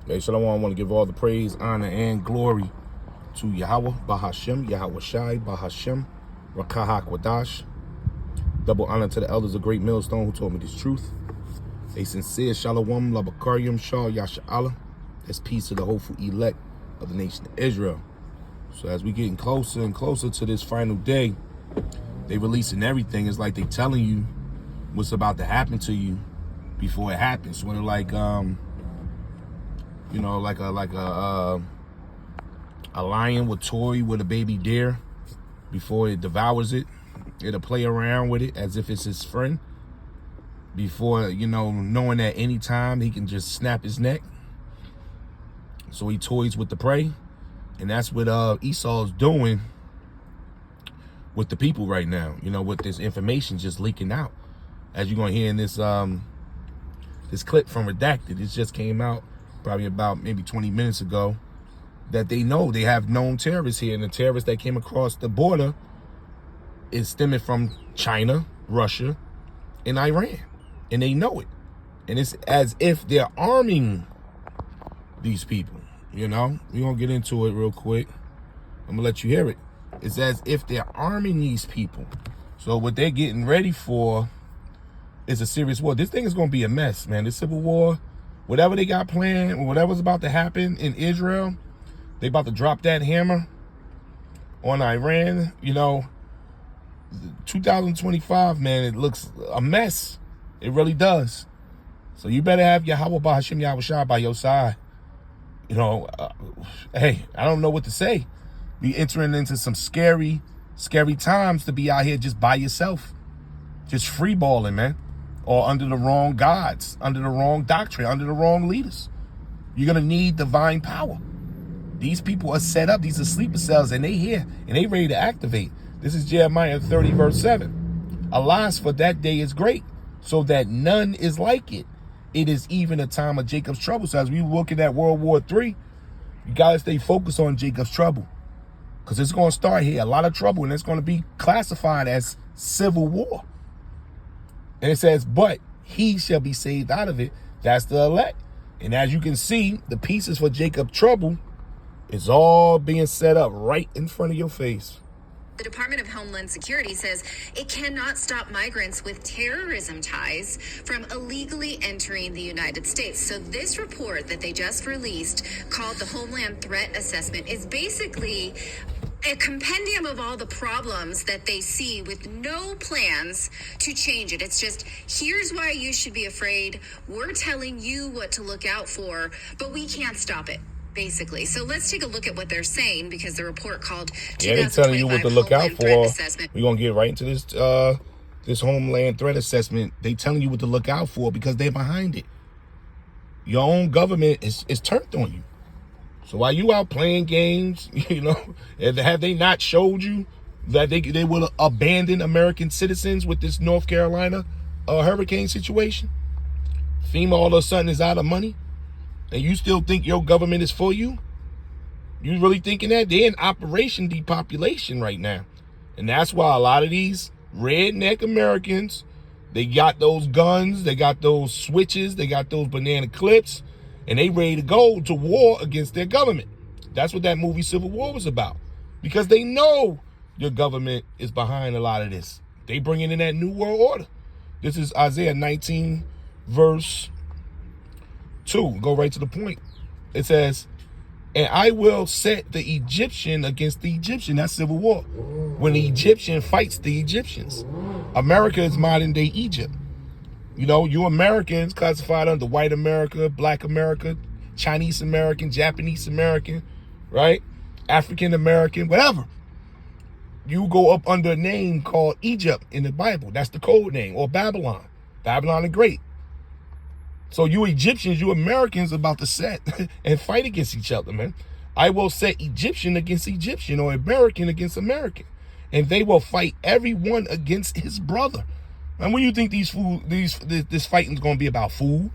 Hey, Shalom, I want to give all the praise, honor, and glory to Yahweh, Bahashem, Yahweh Shai, Bahashem, Rakah HaKodash. Double honor to the elders of Great Millstone who told me this truth. A sincere Shalom, Labakaryam, Shah, Yasha'Allah. That's peace to the hopeful elect of the nation of Israel. So as we getting closer and closer to this final day, they releasing everything. It's like they telling you what's about to happen to you before it happens. When like you know, like a lion would toy with a baby deer before it devours it. It'll play around with it as if it's his friend before, you know, knowing that anytime he can just snap his neck. So he toys with the prey. And that's what Esau's doing with the people right now, you know, with this information just leaking out. As you're going to hear in this this clip from Redacted, it just came out probably about maybe 20 minutes ago, that they know they have known terrorists here, and the terrorists that came across the border is stemming from China, Russia, and Iran, and they know it. And it's as if they're arming these people, you know. We're gonna get into it real quick. I'm gonna let you hear it. It's as if they're arming these people. So what they're getting ready for is a serious war. This thing is gonna be a mess, man. This civil war, whatever they got planned, whatever's about to happen in Israel, they about to drop that hammer on Iran. You know, 2025, man, it looks a mess. It really does. So you better have Yahweh Bahashem Yahweh Shai by your side. You know, hey, I don't know what to say. Be entering into some scary times to be out here just by yourself. Just free balling, man. Or under the wrong gods, under the wrong doctrine, under the wrong leaders. You're going to need divine power. These people are set up. These are sleeper cells, and they here, and they ready to activate. This is Jeremiah 30, verse 7. Alas, for that day is great, so that none is like it. It is even a time of Jacob's trouble. So as we looking at World War III, you got to stay focused on Jacob's trouble. Because it's going to start here, a lot of trouble, and it's going to be classified as civil war. And it says, but he shall be saved out of it. That's the elect. And as you can see, the pieces for Jacob's trouble is all being set up right in front of your face. The Department of Homeland Security says it cannot stop migrants with terrorism ties from illegally entering the United States. So this report that they just released, called the Homeland Threat Assessment, is basically a compendium of all the problems that they see with no plans to change it. It's just, here's why you should be afraid. We're telling you what to look out for, but we can't stop it, basically. So let's take a look at what they're saying, because the report called they're telling you what to look out for. We're going to get right into this this Homeland Threat Assessment. They telling you what to look out for because they're behind it. Your own government is turned on you. So while you out playing games, you know, have they not showed you that they will abandon American citizens with this North Carolina hurricane situation? FEMA all of a sudden is out of money, and you still think your government is for you? You really thinking that? They're in Operation Depopulation right now. And that's why a lot of these redneck Americans, they got those guns, they got those switches, they got those banana clips, and they ready to go to war against their government. That's what that movie Civil War was about. Because they know your government is behind a lot of this. They bringing in that New World Order. This is Isaiah 19, verse 2. Go right to the point. It says, and I will set the Egyptian against the Egyptian. That's Civil War. When the Egyptian fights the Egyptians. America is modern day Egypt. You know, you Americans classified under white America, black America, Chinese American, Japanese American, right? African American, whatever. You go up under a name called Egypt in the Bible. That's the code name. Or Babylon. Babylon the Great. So you Egyptians, you Americans about to set and fight against each other, man. I will set Egyptian against Egyptian, or American against American. And they will fight everyone against his brother. And when you think this fighting is going to be about food,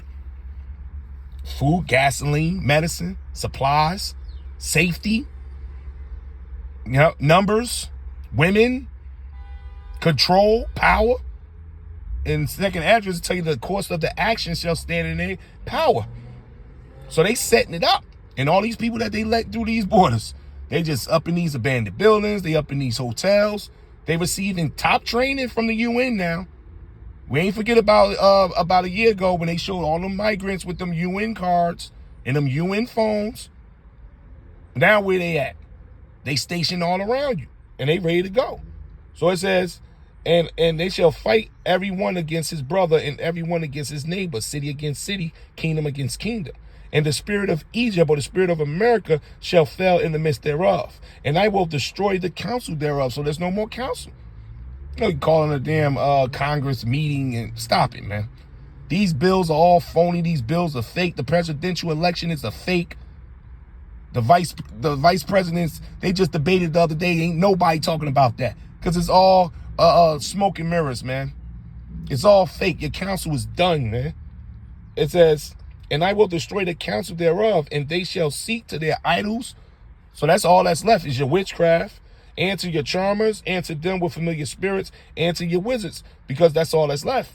gasoline, medicine, supplies, safety, you know, numbers, women, control, power. And second address tell you the course of the action shall stand in their power. So they setting it up. And all these people that they let through these borders, they just up in these abandoned buildings. They up in these hotels. They receiving top training from the UN now. We ain't forget about a year ago when they showed all them migrants with them UN cards and them UN phones. Now where they at? They stationed all around you. And they ready to go. So it says, and they shall fight everyone against his brother and everyone against his neighbor, city against city, kingdom against kingdom. And the spirit of Egypt or the spirit of America shall fail in the midst thereof. And I will destroy the council thereof. So there's no more council. You calling a damn Congress meeting and stop it, man. These bills are all phony. These bills are fake. The presidential election is a fake. The vice presidents, they just debated the other day. Ain't nobody talking about that because it's all smoke and mirrors, man. It's all fake. Your council is done, man. It says, and I will destroy the council thereof, and they shall seek to their idols. So that's all that's left is your witchcraft, and to your charmers, and to them with familiar spirits, and to your wizards, because that's all that's left.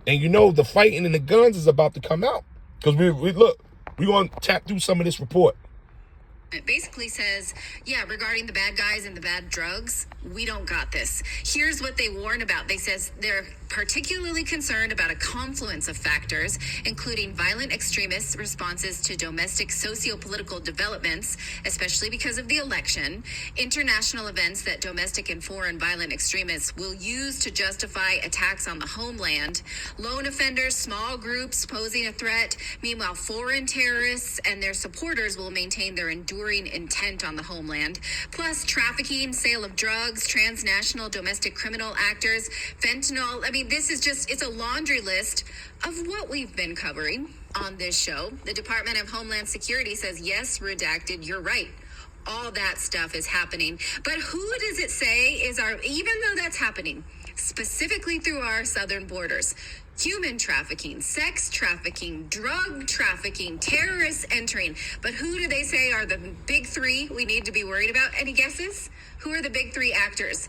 And you know the fighting and the guns is about to come out because we look, we're going to tap through some of this report. It basically says, yeah, regarding the bad guys and the bad drugs, we don't got this. Here's what they warn about. They says they're particularly concerned about a confluence of factors, including violent extremist responses to domestic socio-political developments, especially because of the election, international events that domestic and foreign violent extremists will use to justify attacks on the homeland, lone offenders, small groups posing a threat. Meanwhile, foreign terrorists and their supporters will maintain their enduring intent on the homeland, plus trafficking, sale of drugs, transnational domestic criminal actors, fentanyl. I mean, this is just, it's a laundry list of what we've been covering on this show. The Department of Homeland Security says, yes, redacted, you're right. All that stuff is happening. But who does it say is even though that's happening, specifically through our southern borders, human trafficking, sex trafficking, drug trafficking, terrorists entering. But who do they say are the big three we need to be worried about? Any guesses? Who are the big three actors?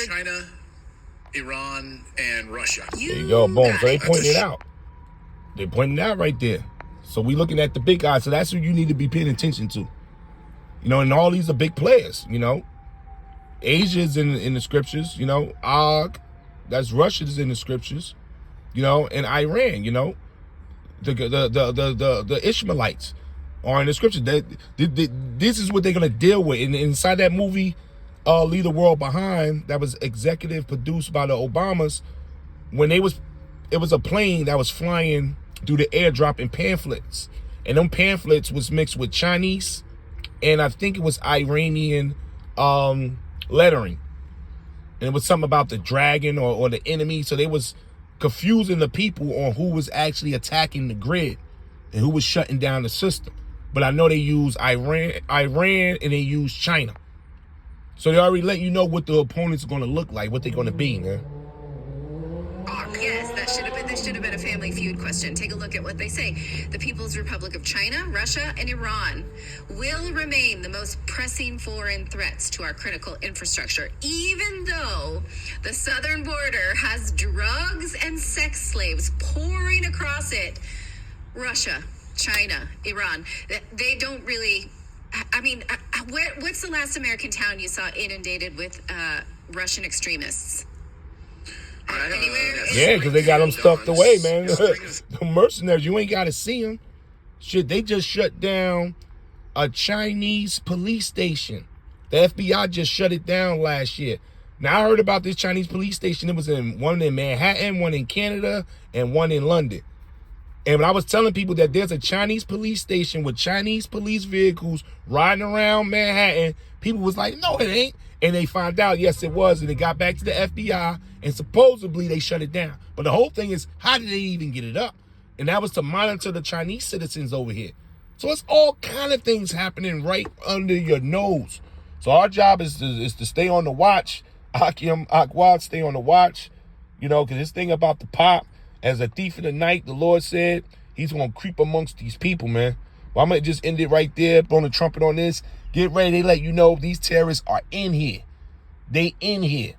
China, Iran, and Russia. There you go, boom. So they pointed it out. They're pointing it out right there. So we looking at the big guys. So that's who you need to be paying attention to. You know, and all these are big players, you know. Asia's in the scriptures, you know. Og, that's Russia's in the scriptures. You know, and Iran, you know, the Ishmaelites are in the scripture. This is what they're gonna deal with. And inside that movie, Leave the World Behind, that was executive produced by the Obamas, when it was a plane that was flying through the air dropping pamphlets, and them pamphlets was mixed with Chinese, and I think it was Iranian lettering, and it was something about the dragon or the enemy. So they was confusing the people on who was actually attacking the grid and who was shutting down the system. But I know they use Iran, and they use China. So they already let you know what the opponents are going to look like, what they're going to be, man. Yes, this should have been a Family Feud question. Take a look at what they say. The People's Republic of China, Russia, and Iran will remain the most pressing foreign threats to our critical infrastructure, even though the southern border has drugs and sex slaves pouring across it. Russia, China, Iran, they don't really... I mean, what's the last American town you saw inundated with Russian extremists? Yeah, because they got them stuffed away, man. The mercenaries, you ain't got to see them. Shit, they just shut down a Chinese police station. The FBI just shut it down last year. Now, I heard about this Chinese police station. It was one in Manhattan, one in Canada, and one in London. And when I was telling people that there's a Chinese police station with Chinese police vehicles riding around Manhattan, people was like, no, it ain't. And they found out, yes, it was. And it got back to the FBI, and supposedly they shut it down. But the whole thing is, how did they even get it up? And that was to monitor the Chinese citizens over here. So it's all kind of things happening right under your nose. So our job is to stay on the watch. Akim, Akwad, stay on the watch. You know, because this thing about the pop, as a thief in the night, the Lord said, he's going to creep amongst these people, man. Well, I'm going to just end it right there, blow the trumpet on this. Get ready. They let you know these terrorists are in here. They in here.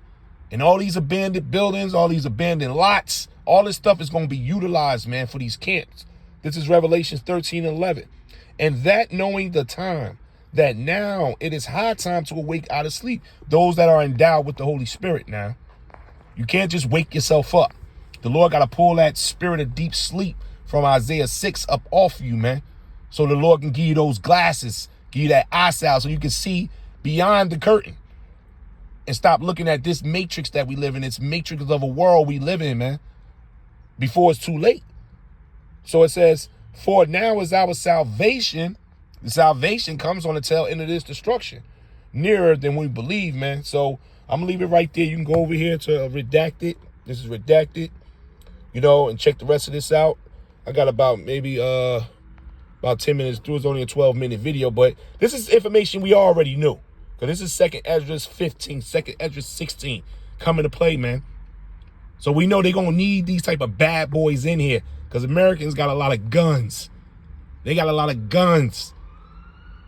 And all these abandoned buildings, all these abandoned lots, all this stuff is going to be utilized, man, for these camps. This is Revelations 13 and 11. And that knowing the time, that now it is high time to awake out of sleep. Those that are endowed with the Holy Spirit now. You can't just wake yourself up. The Lord got to pull that spirit of deep sleep from Isaiah 6 up off you, man. So the Lord can give you those glasses, give you that eyesight so you can see beyond the curtain. And stop looking at this matrix that we live in. It's matrix of a world we live in, man. Before it's too late. So it says, for now is our salvation. The salvation comes on the tail end of this destruction. Nearer than we believe, man. So I'm going to leave it right there. You can go over here to redacted. This is redacted. You know, and check the rest of this out. I got about maybe about 10 minutes through. It's only a 12-minute video. But this is information we already knew. Because this is 2nd Ezra 15, 2nd Ezra 16 coming to play, man. So we know they're going to need these type of bad boys in here. Because Americans got a lot of guns. They got a lot of guns.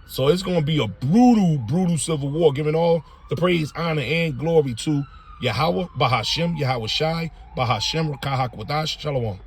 So it's going to be a brutal, brutal civil war. Giving all the praise, honor, and glory to Yahweh, Bahashem, Yahweh Shai, Bahashem, Rakah HaKodash, Shalom.